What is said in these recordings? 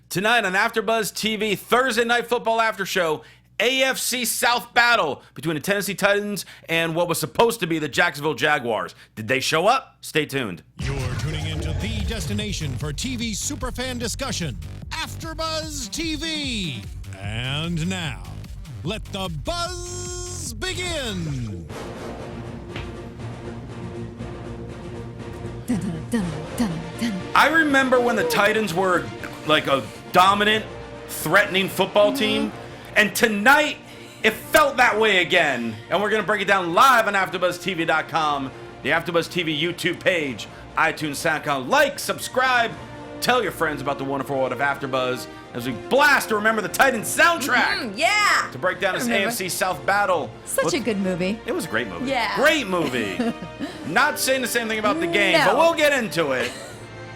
Tonight on AfterBuzz TV, Thursday Night Football After Show, AFC South battle between the Tennessee Titans and what was supposed to be the Jacksonville Jaguars. Did they show up? Stay tuned. You're tuning into the destination for TV superfan discussion, AfterBuzz TV. And now, let the buzz begin. I remember when the Titans were like a dominant, threatening football team, and tonight it felt that way again. And we're going to break it down live on AfterBuzzTV.com, the AfterBuzz TV YouTube page, iTunes, SoundCloud. Like, subscribe, tell your friends about the wonderful world of AfterBuzz as we blast to Remember the Titans soundtrack. Yeah. To break down this AFC South battle. Such a good movie. It was a great movie. Yeah. Great movie. Not saying the same thing about the game, but we'll get into it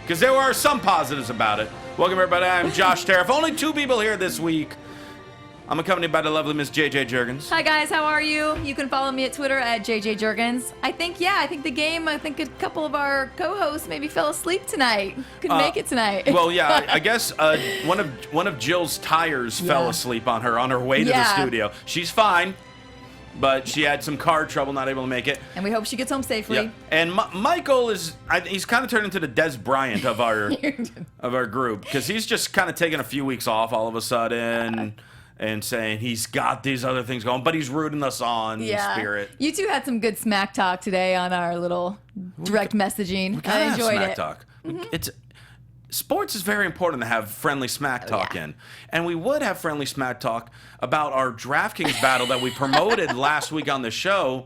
because there are some positives about it. Welcome, everybody. I'm Josh Tariff. Only two people here this week. I'm accompanied by the lovely Miss JJ Jurgens. Hi, guys. How are you? You can follow me at Twitter at Jurgens. I think a couple of our co-hosts maybe fell asleep tonight. Couldn't make it tonight. Well, yeah, I guess one of Jill's tires fell asleep on her way to the studio. She's fine, but she had some car trouble, not able to make it. And we hope she gets home safely. Yeah. And Michael he's kind of turned into the Des Bryant of our group because he's just kind of taking a few weeks off all of a sudden. And saying he's got these other things going, but he's rooting us on in spirit. You two had some good smack talk today on our little direct messaging. I enjoyed smack it. Talk. Sports is very important to have friendly smack talk in. And we would have friendly smack talk about our DraftKings battle that we promoted last week on the show,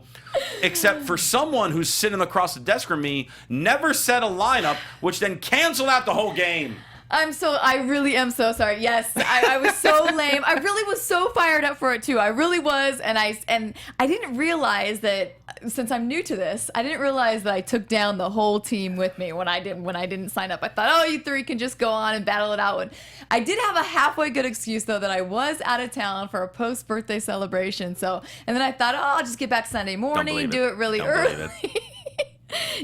except for someone who's sitting across the desk from me never set a lineup, which then canceled out the whole game. I really am so sorry. Yes, I was so lame. I really was so fired up for it too. I really was, and I didn't realize that since I'm new to this, I didn't realize that I took down the whole team with me when I didn't sign up. I thought, oh, you three can just go on and battle it out. And I did have a halfway good excuse though that I was out of town for a post-birthday celebration. So, and then I thought, oh, I'll just get back Sunday morning and do it really early.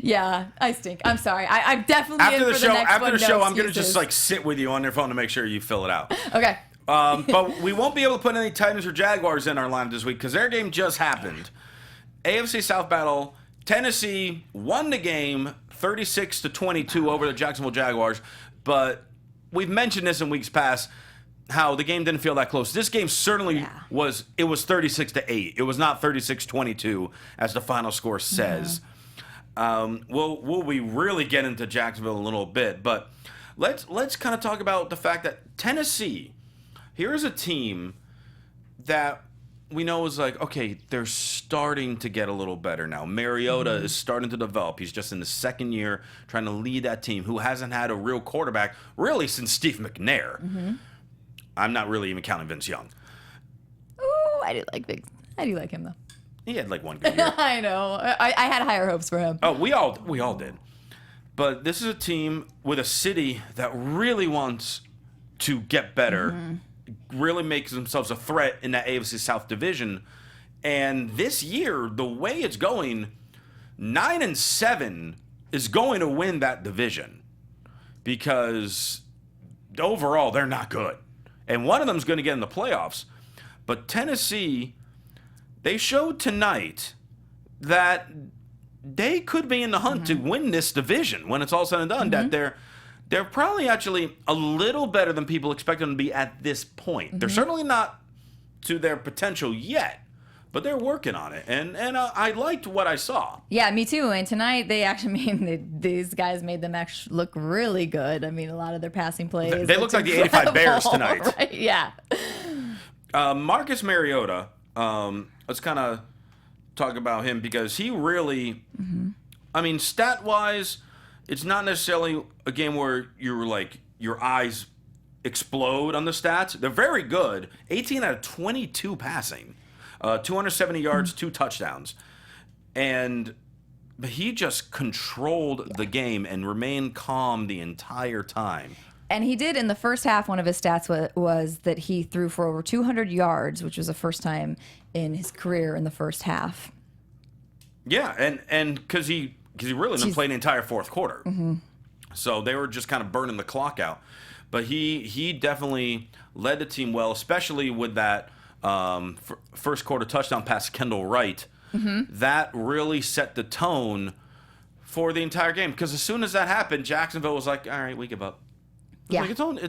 Yeah, I stink. I'm sorry. I'm definitely after in the for show. the next After one, the show, no I'm gonna excuses. just sit with you on your phone to make sure you fill it out. Okay. But we won't be able to put any Titans or Jaguars in our lineup this week because their game just happened. AFC South battle. Tennessee won the game 36-22 over the Jacksonville Jaguars, but we've mentioned this in weeks past. How the game didn't feel that close. This game certainly was. It was 36-8. It was not 36-22 as the final score says. We'll be really get into Jacksonville in a little bit, but let's kind of talk about the fact that Tennessee, here's a team that we know is like, okay, they're starting to get a little better now. Mariota is starting to develop. He's just in the second year trying to lead that team who hasn't had a real quarterback really since Steve McNair. I'm not really even counting Vince Young. Ooh, I do like him though. He had like one good year. I know. I had higher hopes for him. Oh, we all did. But this is a team with a city that really wants to get better, really makes themselves a threat in that AFC South division. And this year, the way it's going, 9-7 is going to win that division because overall they're not good. And one of them is going to get in the playoffs. But Tennessee, they showed tonight that they could be in the hunt to win this division when it's all said and done. That they're probably actually a little better than people expect them to be at this point. They're certainly not to their potential yet, but they're working on it. And I liked what I saw. Yeah, me too. And tonight they actually these guys made them actually look really good. I mean, a lot of their passing plays. They look like the 85 Bears tonight. Right? Yeah. Marcus Mariota. Let's kind of talk about him because he really, I mean, stat-wise, it's not necessarily a game where you're like your eyes explode on the stats. They're very good. 18 out of 22 passing, 270 yards, 2 touchdowns, and he just controlled the game and remained calm the entire time. And he did in the first half. One of his stats was that he threw for over 200 yards, which was the first time in his career in the first half. Yeah, and because he really didn't play the entire fourth quarter. So they were just kind of burning the clock out. But he definitely led the team well, especially with that first quarter touchdown pass to Kendall Wright. That really set the tone for the entire game. Because as soon as that happened, Jacksonville was like, all right, we give up. Yeah. Like, it's only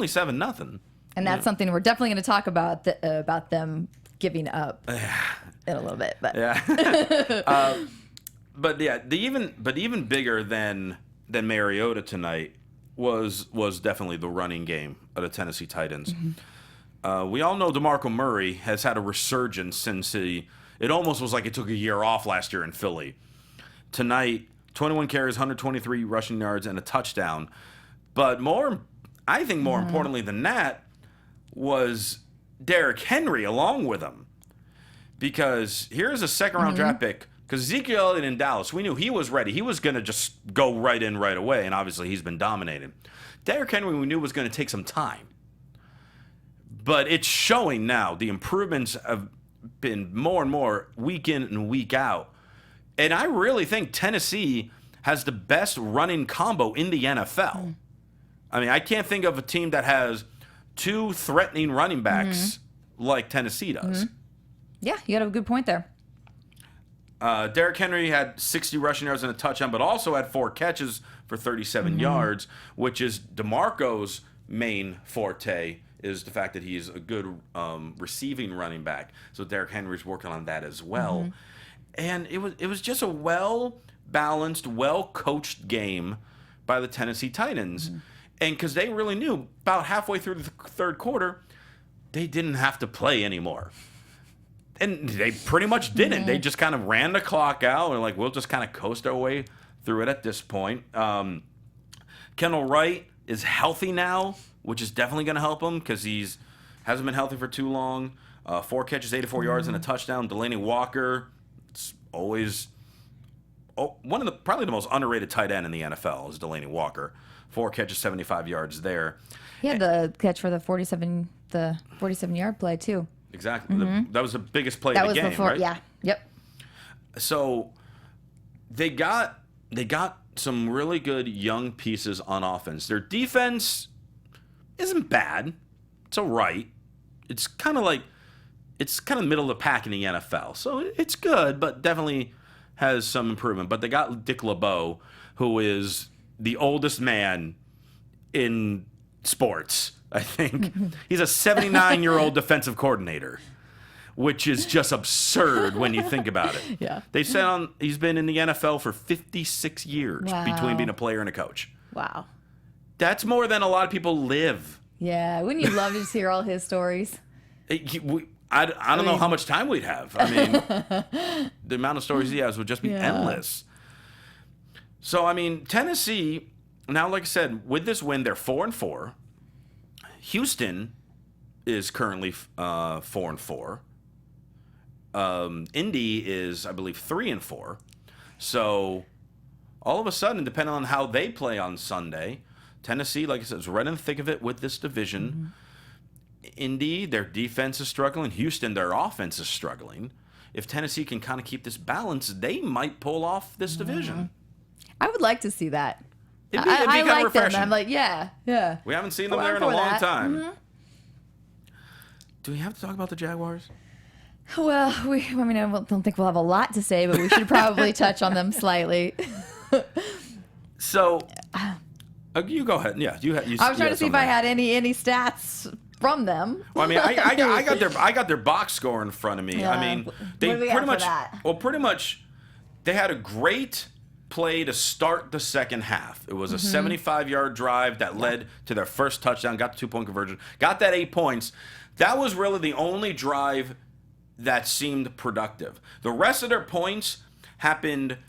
7-0. And that's something we're definitely going to talk about them giving up in a little bit. But yeah. But yeah, even bigger than Mariota tonight was definitely the running game of the Tennessee Titans. We all know DeMarco Murray has had a resurgence since it almost was like it took a year off last year in Philly. Tonight, 21 carries, 123 rushing yards, and a touchdown. But I think more importantly than that was Derrick Henry along with him. Because here's a second-round draft pick. Because Ezekiel Elliott in Dallas, we knew he was ready. He was going to just go right in right away, and obviously he's been dominating. Derrick Henry, we knew was going to take some time. But it's showing now. The improvements have been more and more week in and week out. And I really think Tennessee has the best running combo in the NFL. I mean, I can't think of a team that has two threatening running backs like Tennessee does. yeah, you got a good point there. Derrick Henry had 60 rushing yards and a touchdown, but also had 4 catches for 37 yards, which is DeMarco's main forte, is the fact that he's a good receiving running back. So Derrick Henry's working on that as well. And it was just a well-balanced, well-coached game by the Tennessee Titans. And because they really knew about halfway through the third quarter, they didn't have to play anymore. And they pretty much didn't. They just kind of ran the clock out and we'll just kind of coast our way through it at this point. Kendall Wright is healthy now, which is definitely going to help him because hasn't been healthy for too long. 4 catches, 84 yards, and a touchdown. Delanie Walker, it's always probably the most underrated tight end in the NFL is Delanie Walker. 4 catches, 75 yards there. He had the catch for the 47-yard play too. Exactly. That was the biggest play That of the was game, before, right? yeah. Yep. So they got some really good young pieces on offense. Their defense isn't bad. It's all right. It's kind of middle of the pack in the NFL. So it's good, but definitely has some improvement. But they got Dick LeBeau, who is the oldest man in sports, I think. He's a 79-year-old defensive coordinator, which is just absurd when you think about it. Yeah. They said he's been in the NFL for 56 years between being a player and a coach. Wow. That's more than a lot of people live. Yeah. Wouldn't you love to just hear all his stories? I don't know how much time we'd have. I mean, the amount of stories he has would just be endless. So, I mean, Tennessee, now, like I said, with this win, they're 4-4. Houston is currently 4-4. Indy is, I believe, 3-4. So, all of a sudden, depending on how they play on Sunday, Tennessee, like I said, is right in the thick of it with this division. Indy, their defense is struggling. Houston, their offense is struggling. If Tennessee can kind of keep this balance, they might pull off this division. I would like to see that. It'd be kind of like refreshing. them. I'm like, yeah. We haven't seen them there in a long time. Do we have to talk about the Jaguars? Well, I don't think we'll have a lot to say, but we should probably touch on them slightly. So, you go ahead. Yeah, I was trying to see if I had any stats from them. Well, I mean, I got their box score in front of me. Yeah. I mean, they What do we got pretty for that? pretty much, they had a great play to start the second half. It was a 75-yard drive that led to their first touchdown, got the 2-point conversion, got that 8 points. That was really the only drive that seemed productive. The rest of their points happened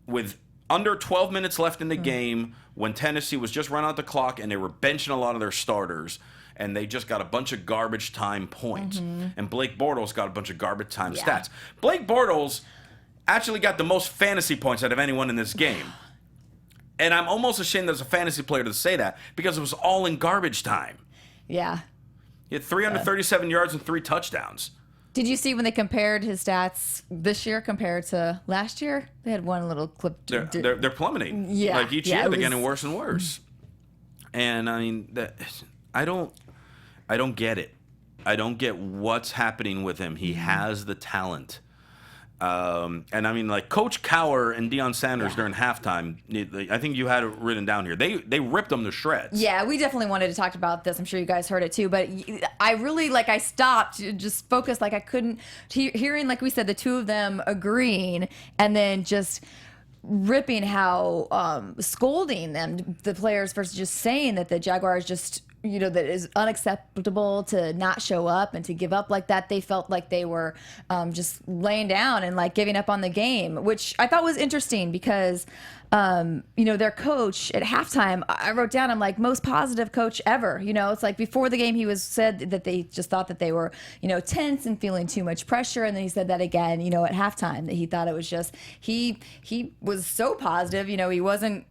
with under 12 minutes left in the game when Tennessee was just running out the clock and they were benching a lot of their starters. And they just got a bunch of garbage time points. And Blake Bortles got a bunch of garbage time stats. Blake Bortles actually got the most fantasy points out of anyone in this game. And I'm almost ashamed as a fantasy player to say that because it was all in garbage time. Yeah. He had 337 yards and 3 touchdowns. Did you see when they compared his stats this year compared to last year? They had one little clip. They're plummeting. Yeah. Like each year, they're getting worse and worse. And I mean, I don't get it. I don't get what's happening with him. He has the talent. And I mean, like Coach Cowher and Deion Sanders during halftime, I think you had it written down here. They ripped them to shreds. Yeah, we definitely wanted to talk about this. I'm sure you guys heard it too. But I really, I stopped, just focused. I couldn't, hearing, like we said, the two of them agreeing and then just ripping how, scolding them, the players, versus just saying that the Jaguars just, that is unacceptable to not show up and to give up like that. They felt like they were just laying down and giving up on the game, which I thought was interesting because, their coach at halftime, I wrote down, I'm like, most positive coach ever. It's like before the game, he said that they just thought that they were, tense and feeling too much pressure. And then he said that again, at halftime, that he thought it was just, he was so positive, he wasn't,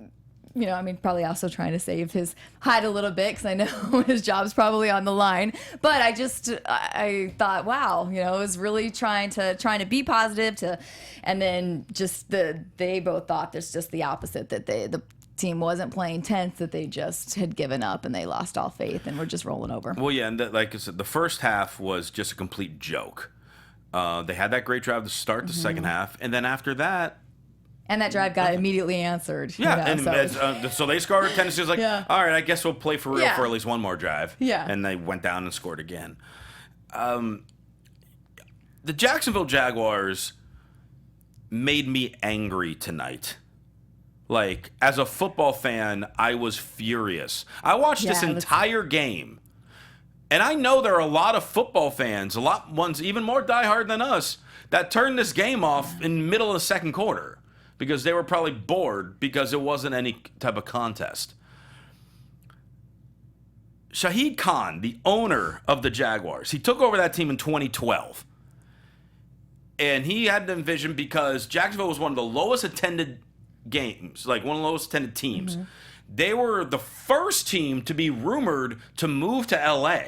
probably also trying to save his hide a little bit because I know his job's probably on the line. But I thought, wow, it was really trying to be positive and then just they both thought there's just the opposite, that the team wasn't playing tense, that they just had given up and they lost all faith and were just rolling over. Well, yeah, and like I said, the first half was just a complete joke. They had that great drive to start the second half, and then after that. And that drive got immediately answered. Yeah, so they scored. Tennessee was like, Yeah. all right, I guess we'll play for real for at least one more drive. Yeah. And they went down and scored again. The Jacksonville Jaguars made me angry tonight. As a football fan, I was furious. I watched this entire game. And I know there are a lot of football fans, ones even more diehard than us, that turned this game off in the middle of the second quarter. Because they were probably bored because it wasn't any type of contest. Shahid Khan, the owner of the Jaguars, he took over that team in 2012. And he had to envision, because Jacksonville was one of the lowest attended games, one of the lowest attended teams. Mm-hmm. They were the first team to be rumored to move to LA.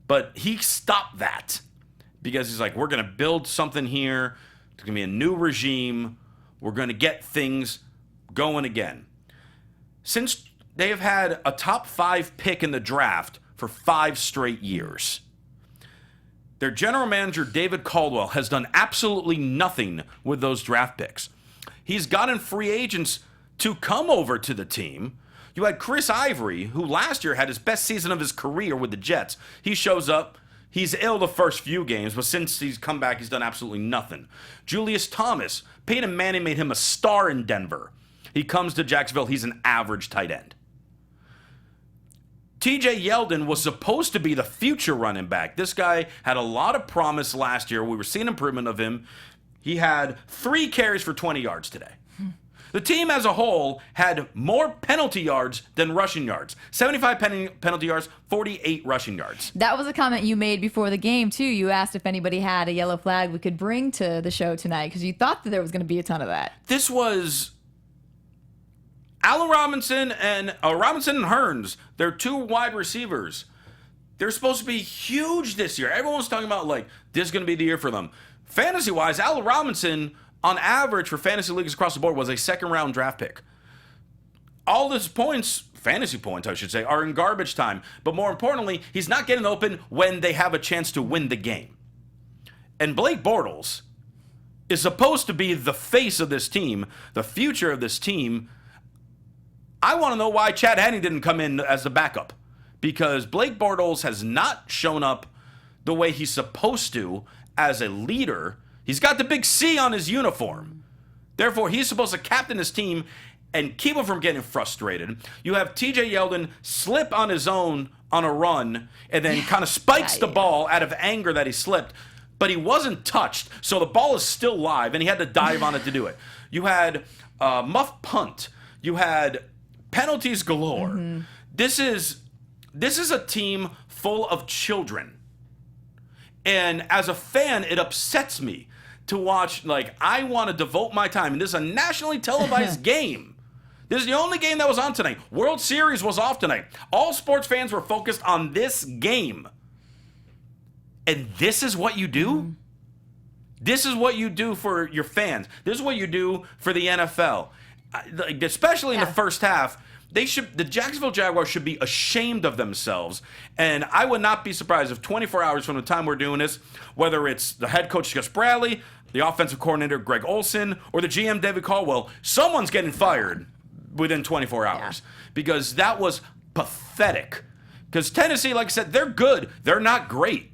But he stopped that because he's like, we're going to build something here. It's going to be a new regime. We're going to get things going again. Since they have had a top 5 pick in the draft for 5 straight years, their general manager, David Caldwell, has done absolutely nothing with those draft picks. He's gotten free agents to come over to the team. You had Chris Ivory, who last year had his best season of his career with the Jets. He shows up. He's ill the first few games, but since he's come back, he's done absolutely nothing. Julius Thomas, Peyton Manning made him a star in Denver. He comes to Jacksonville, he's an average tight end. TJ Yeldon was supposed to be the future running back. This guy had a lot of promise last year. We were seeing improvement of him. He had 3 carries for 20 yards today. The team as a whole had more penalty yards than rushing yards. 75 penalty yards, 48 rushing yards. That was a comment you made before the game, too. You asked if anybody had a yellow flag we could bring to the show tonight because you thought that there was going to be a ton of that. This was Allen Robinson and Hearns. They're 2 wide receivers. They're supposed to be huge this year. Everyone's talking about, this is going to be the year for them. Fantasy-wise, Allen Robinson, on average for fantasy leagues across the board, was a second-round draft pick. All his points, fantasy points, I should say, are in garbage time. But more importantly, he's not getting open when they have a chance to win the game. And Blake Bortles is supposed to be the face of this team, the future of this team. I want to know why Chad Henne didn't come in as the backup. Because Blake Bortles has not shown up the way he's supposed to as a leader. He's got the big C on his uniform. Therefore, he's supposed to captain his team and keep him from getting frustrated. You have TJ Yeldon slip on his own on a run and then kind of spikes the ball out of anger that he slipped. But he wasn't touched, so the ball is still live, and he had to dive on it to do it. You had muff punt. You had penalties galore. Mm-hmm. This is a team full of children. And as a fan, it upsets me to watch. I want to devote my time. And this is a nationally televised game. This is the only game that was on tonight. World Series was off tonight. All sports fans were focused on this game. And this is what you do? Mm-hmm. This is what you do for your fans. This is what you do for the NFL. Especially in the first half, The Jacksonville Jaguars should be ashamed of themselves. And I would not be surprised if 24 hours from the time we're doing this, whether it's the head coach Gus Bradley, the offensive coordinator Greg Olson, or the GM David Caldwell, someone's getting fired within 24 hours. Because that was pathetic. Because Tennessee, like I said, they're good. They're not great.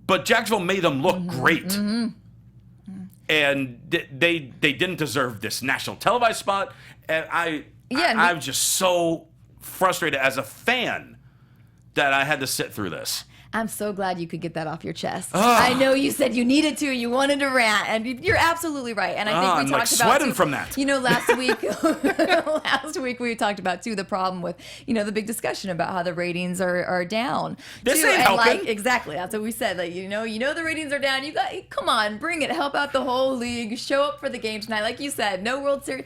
But Jacksonville made them look great. And they didn't deserve this national televised spot. And I'm just so frustrated as a fan that I had to sit through this. I'm so glad you could get that off your chest. I know you said you needed to, you wanted to rant, and you're absolutely right. And I think we I'm talked like about sweating from that. last week we talked about too the problem with the big discussion about how the ratings are down. This too. ain't and helping. Exactly, that's what we said. Like the ratings are down. Come on, bring it. Help out the whole league. Show up for the game tonight. Like you said, no World Series.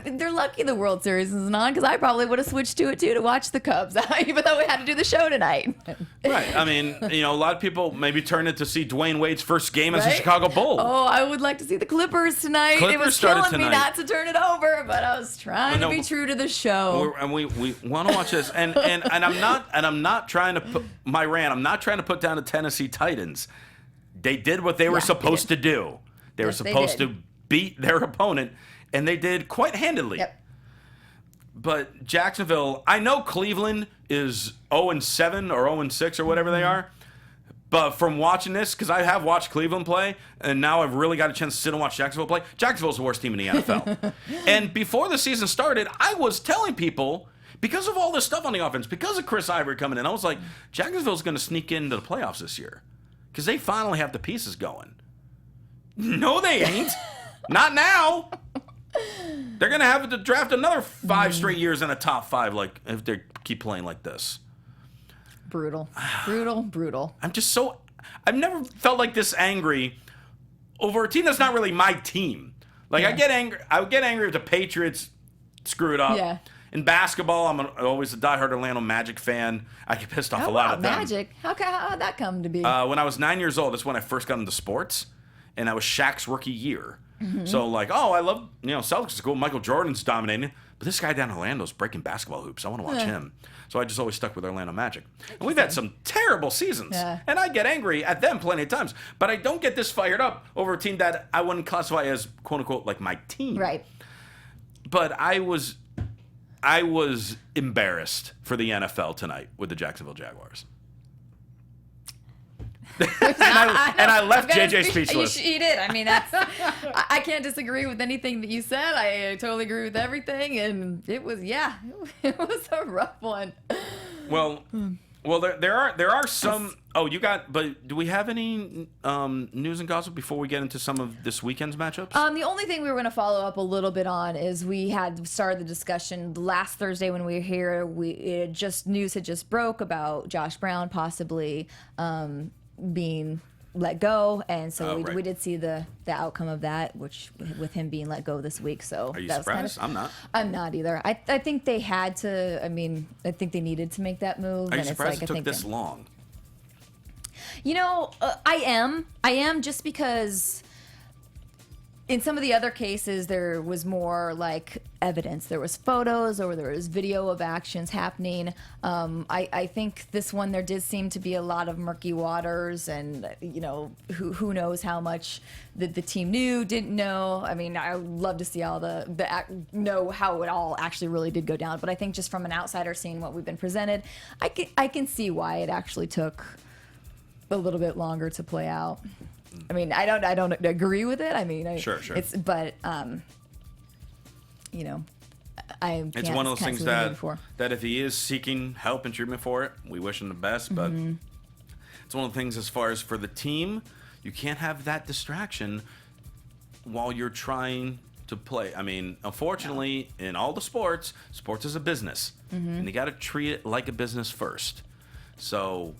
They're lucky the World Series isn't on because I probably would have switched to it too to watch the Cubs, even though we had to do the show tonight. Right. I mean, a lot of people maybe turn it to see Dwayne Wade's first game as a Chicago Bull. Oh, I would like to see the Clippers tonight. It was killing me not to turn it over, but I was trying to be true to the show. And we want to watch this, and I'm not trying to put my rant. I'm not trying to put down the Tennessee Titans. They did what they were supposed to do. They were supposed to beat their opponent, and they did quite handedly. Yep. But Jacksonville, I know Cleveland is 0-7 or 0-6 or whatever they are. But from watching this, because I have watched Cleveland play, and now I've really got a chance to sit and watch Jacksonville play, Jacksonville's the worst team in the NFL. And before the season started, I was telling people, because of all this stuff on the offense, because of Chris Ivory coming in, I was like, Jacksonville's going to sneak into the playoffs this year. Because they finally have the pieces going. No, they ain't. Not now. They're going to have to draft another 5 straight years in a top 5, like if they keep playing like this. Brutal. I'm just I've never felt like this angry over a team that's not really my team. Like I would get angry if the Patriots screw it up. Yeah. In basketball, I'm always a diehard Orlando Magic fan. I get pissed off a lot of them. Magic? How'd that come to be? When I was 9 years old, that's when I first got into sports, and I was Shaq's rookie year. So I love Celtics is cool. Michael Jordan's dominating, but this guy down in Orlando's breaking basketball hoops. I want to watch him. So I just always stuck with Orlando Magic. And we've had some terrible seasons, and I get angry at them plenty of times. But I don't get this fired up over a team that I wouldn't classify as quote unquote like my team. Right. But I was embarrassed for the NFL tonight with the Jacksonville Jaguars. and I left JJ speechless. You did. I mean, I can't disagree with anything that you said. I totally agree with everything, and it was it was a rough one. Well, there are some. But do we have any news and gossip before we get into some of this weekend's matchups? The only thing we were going to follow up a little bit on is we had started the discussion last Thursday when we were here. News had just broke about Josh Brown possibly being let go, and so we did see the outcome of that, which with him being let go this week. So are you surprised? I'm not. I'm not either. I think they had to. I mean, I think they needed to make that move. Are you surprised it took this long? I am just because in some of the other cases there was more like evidence. There was photos or there was video of actions happening. I think this one there did seem to be a lot of murky waters, and who knows how much the team knew, didn't know. I mean, I would love to see all know how it all actually really did go down. But I think just from an outsider seeing what we've been presented, I can see why it actually took a little bit longer to play out. I mean, I don't agree with it. I mean, sure. It's it's one of those things that if he is seeking help and treatment for it, we wish him the best. But it's one of the things as far as for the team, you can't have that distraction while you're trying to play. I mean, unfortunately, in all the sports is a business, and you got to treat it like a business first. So.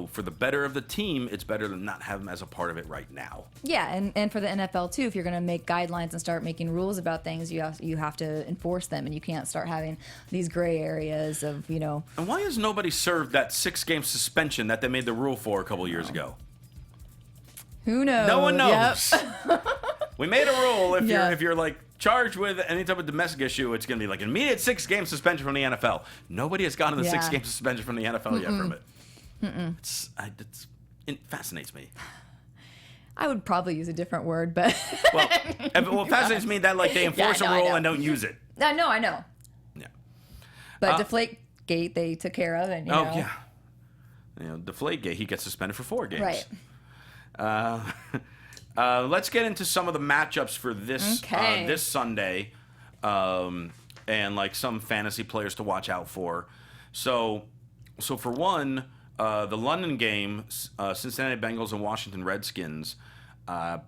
For the better of the team, it's better to not have him as a part of it right now. Yeah, and for the NFL too, if you're going to make guidelines and start making rules about things, you have to enforce them, and you can't start having these gray areas of And why has nobody served that 6-game suspension that they made the rule for a couple years ago? Who knows? No one knows. Yep. We made a rule Yeah. if you're like charged with any type of domestic issue, it's going to be like an immediate 6-game suspension from the NFL. Nobody has gotten the Yeah. 6-game suspension from the NFL yet from it. It fascinates me. I would probably use a different word, but Well, fascinates me that like they enforce Yeah, I a know. rule and don't use it. I know. Yeah. But Deflategate they took care of, and you know. Yeah. Deflategate, he gets suspended for 4 games. Right. Let's get into some of the matchups for this this Sunday, and like some fantasy players to watch out for. So for one, the London game, Cincinnati Bengals and Washington Redskins. I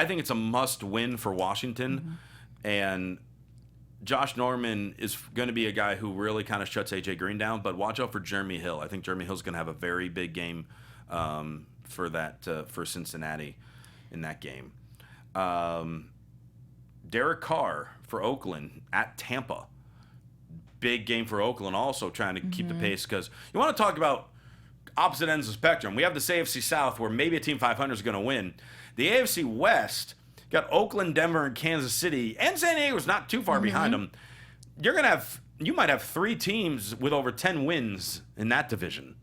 think it's a must-win for Washington, and Josh Norman is going to be a guy who really kind of shuts AJ Green down. But watch out for Jeremy Hill. I think Jeremy Hill's going to have a very big game for Cincinnati in that game. Derek Carr for Oakland at Tampa. Big game for Oakland also, trying to keep the pace, because you want to talk about opposite ends of the spectrum. We have this AFC South where maybe a team 500 is going to win. The AFC West got Oakland, Denver, and Kansas City, and San Diego's not too far behind them. You might have 3 teams with over 10 wins in that division.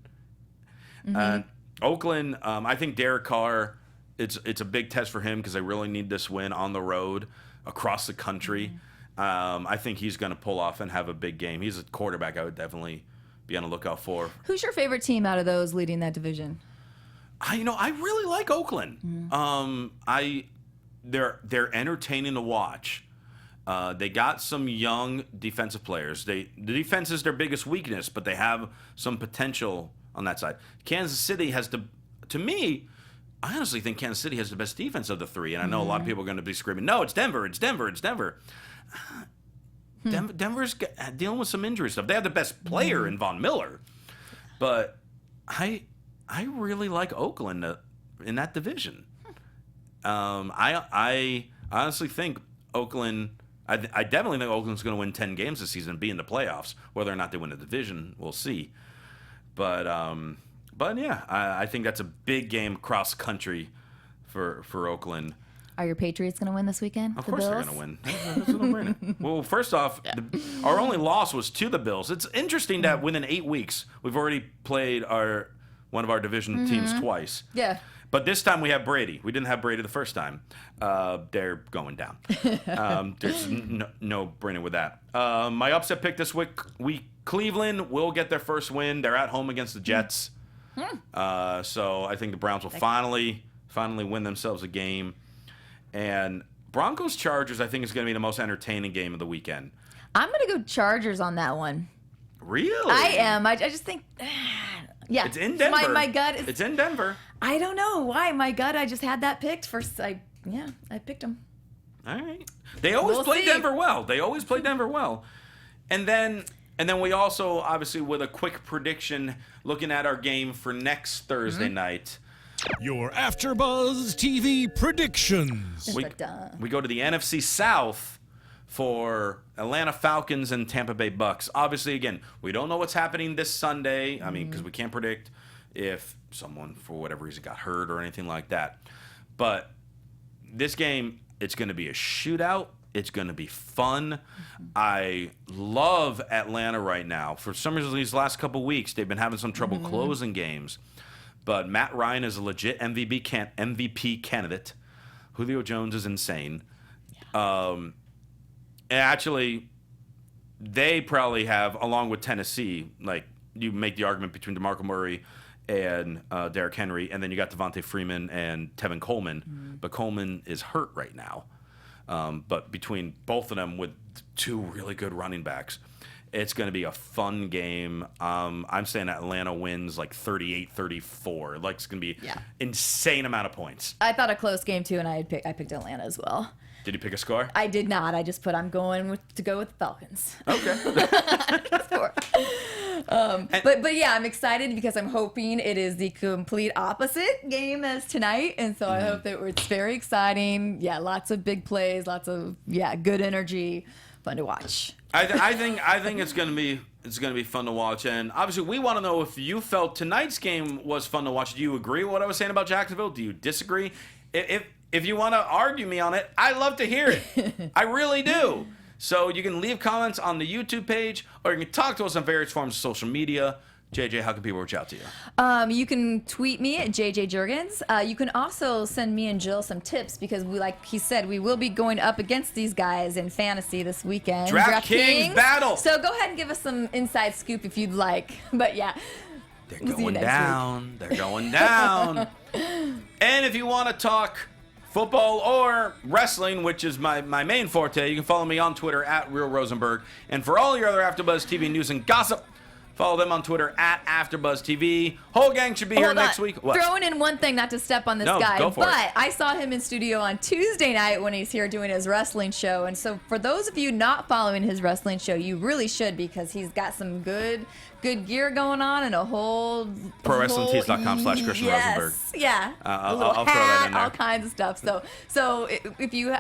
Oakland, I think Derek Carr, it's a big test for him because they really need this win on the road across the country. I think he's going to pull off and have a big game. He's a quarterback I would definitely be on the lookout for. Who's your favorite team out of those leading that division? I really like Oakland. They're entertaining to watch. They got some young defensive players. The defense is their biggest weakness, but they have some potential on that side. Kansas City has to me, I honestly think Kansas City has the best defense of the 3, and I know a lot of people are going to be screaming, "No, it's Denver, it's Denver, it's Denver." Denver's dealing with some injury stuff. They have the best player in Von Miller, but I really like Oakland in that division. I honestly think Oakland. I definitely think Oakland's going to win 10 games this season and be in the playoffs. Whether or not they win the division, we'll see. But yeah, I think that's a big game cross country for Oakland. Are your Patriots going to win this weekend? Of course they're going to win. That's a no-brainer. Well, first off, our only loss was to the Bills. It's interesting that within 8 weeks, we've already played one of our division teams twice. Yeah. But this time we have Brady. We didn't have Brady the first time. They're going down. There's no brainer with that. My upset pick this week, Cleveland will get their first win. They're at home against the Jets. So I think the Browns will finally win themselves a game. And Broncos-Chargers, I think, is going to be the most entertaining game of the weekend. I'm going to go Chargers on that one. Really? I am. I just think, yeah. It's in Denver. My gut is. It's in Denver. I don't know why. My gut, I just had that picked first. I picked them. All right. They always play Denver well. And then we also, obviously, with a quick prediction, looking at our game for next Thursday night. Your AfterBuzz TV predictions. We go to the NFC South for Atlanta Falcons and Tampa Bay Bucks. Obviously, again, we don't know what's happening this Sunday. I mean, because we can't predict if someone, for whatever reason, got hurt or anything like that. But this game, it's going to be a shootout. It's going to be fun. I love Atlanta right now. For some reason, these last couple weeks, they've been having some trouble closing games. But Matt Ryan is a legit MVP candidate. Julio Jones is insane. And actually, they probably have, along with Tennessee, like you make the argument between DeMarco Murray and Derrick Henry, and then you got Devontae Freeman and Tevin Coleman. But Coleman is hurt right now. But between both of them with 2 really good running backs, it's going to be a fun game. I'm saying Atlanta wins like 38-34. Like it's going to be insane amount of points. I thought a close game too, and I picked Atlanta as well. Did you pick a score? I did not. I just put I'm going to go with the Falcons. Okay. But yeah, I'm excited because I'm hoping it is the complete opposite game as tonight, and so I hope that it's very exciting. Yeah, lots of big plays, lots of good energy, fun to watch. I think it's gonna be fun to watch, and obviously we want to know if you felt tonight's game was fun to watch. Do you agree with what I was saying about Jacksonville? Do you disagree? if you want to argue me on it, I love to hear it. I really do. So you can leave comments on the YouTube page, or you can talk to us on various forms of social media. JJ, how can people reach out to you? You can tweet me at JJ Jurgens. You can also send me and Jill some tips because like he said, we will be going up against these guys in fantasy this weekend. DraftKings battle. So go ahead and give us some inside scoop if you'd like. But yeah. They're going down. They're going down. And if you want to talk football or wrestling, which is my main forte, you can follow me on Twitter at Real Rosenberg. And for all your other AfterBuzz TV news and gossip, follow them on Twitter at AfterBuzz TV. Whole gang should be here next week. What? Throwing in one thing, not to step on this guy, but I saw him in studio on Tuesday night when he's here doing his wrestling show. And so for those of you not following his wrestling show, you really should, because he's got some good gear going on and a whole ProWrestlingTees.com/Christian Rosenberg. Yeah. I'll throw that in there. All kinds of stuff. So if you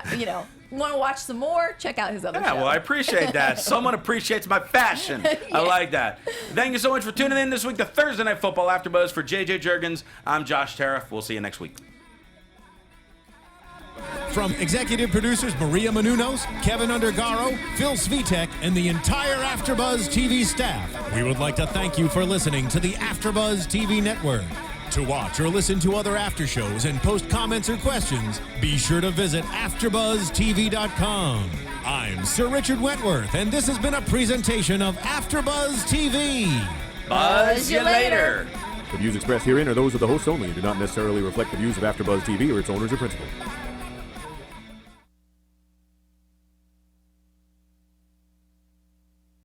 want to watch some more, check out his other show. Yeah, well, I appreciate that. Someone appreciates my fashion. Yeah. I like that. Thank you so much for tuning in this week to Thursday Night Football AfterBuzz. For JJ Jurgens, I'm Josh Tariff. We'll see you next week. From executive producers Maria Menounos, Kevin Undergaro, Phil Svitek, and the entire AfterBuzz TV staff, we would like to thank you for listening to the AfterBuzz TV network. To watch or listen to other after shows and post comments or questions, be sure to visit AfterBuzzTV.com. I'm Sir Richard Wentworth, and this has been a presentation of AfterBuzz TV. Buzz you later. The views expressed herein are those of the hosts only and do not necessarily reflect the views of AfterBuzz TV or its owners or principals.